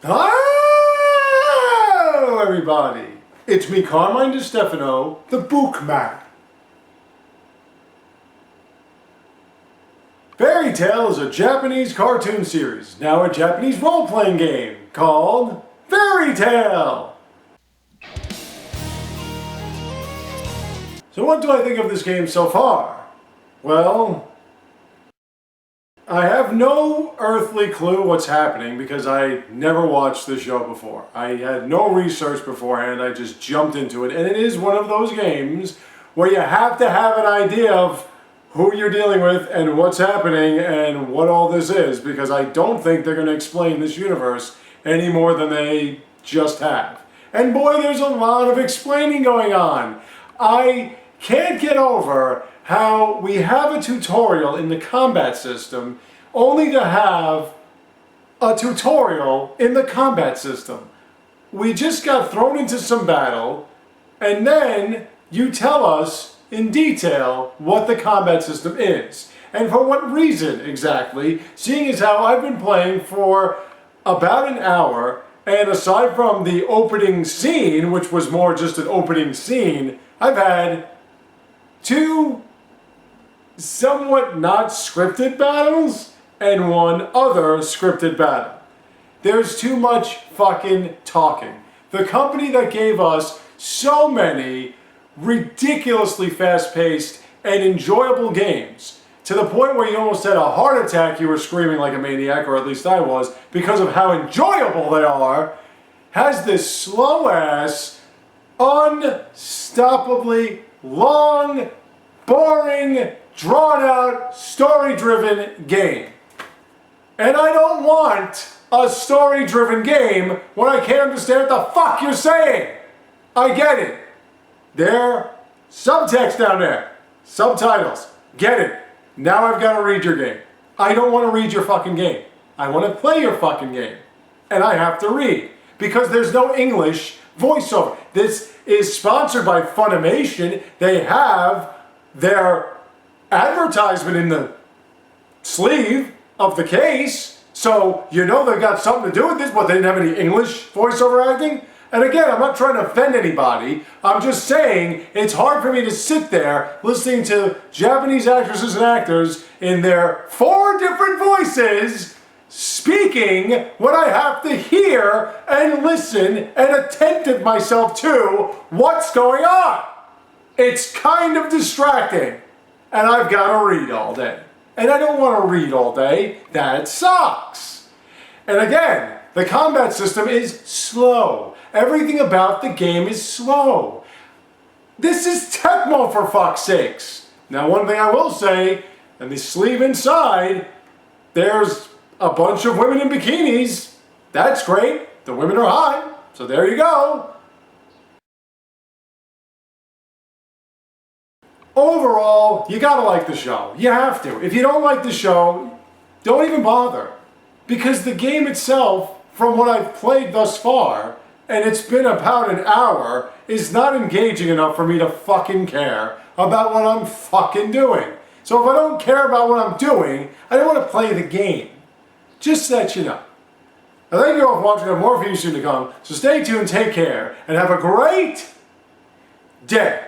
Hello, everybody! It's me, Carmine DeStefano, the Bookman. Fairy Tail is a Japanese cartoon series, now a Japanese role-playing game called Fairy Tail. So what do I think of this game so far? Well, I have no earthly clue what's happening because I never watched the show before. I had no research beforehand, I just jumped into it. And it is one of those games where you have to have an idea of who you're dealing with and what's happening and what all this is, because I don't think they're going to explain this universe any more than they just have. And boy, there's a lot of explaining going on. I can't get over how we have a tutorial in the combat system only to have a tutorial in the combat system. We just got thrown into some battle and then you tell us in detail what the combat system is. And for what reason exactly, seeing as how I've been playing for about an hour, and aside from the opening scene, which was more just an opening scene, I've had two somewhat not scripted battles and one other scripted battle. There's too much fucking talking. The company that gave us so many ridiculously fast-paced and enjoyable games, to the point where you almost had a heart attack, you were screaming like a maniac, or at least I was, because of how enjoyable they are, has this slow-ass, unstoppably long, boring, drawn-out, story-driven game. And I don't want a story-driven game when I can't understand what the fuck you're saying. I get it. There, subtext down there. Subtitles. Get it. Now I've got to read your game. I don't want to read your fucking game. I want to play your fucking game. And I have to read. Because there's no English voiceover. This is sponsored by Funimation. They have their advertisement in the sleeve of the case. So you know they've got something to do with this, but they didn't have any English voiceover acting. And again, I'm not trying to offend anybody. I'm just saying it's hard for me to sit there listening to Japanese actresses and actors in their 4 different voices speaking when I have to hear and listen and attentive myself to what's going on. It's kind of distracting. And I've got to read all day. And I don't want to read all day. That sucks. And again, the combat system is slow. Everything about the game is slow. This is Tecmo, for fuck's sakes. Now, one thing I will say, in the sleeve inside, there's a bunch of women in bikinis. That's great. The women are hot. So there you go. Overall, you gotta like the show. You have to. If you don't like the show, don't even bother. Because the game itself, from what I've played thus far, and it's been about an hour, is not engaging enough for me to fucking care about what I'm fucking doing. So if I don't care about what I'm doing, I don't want to play the game. Just so that you know. Now, thank you all for watching. I have more for you soon to come. So stay tuned, take care, and have a great day.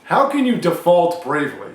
How can you default bravely?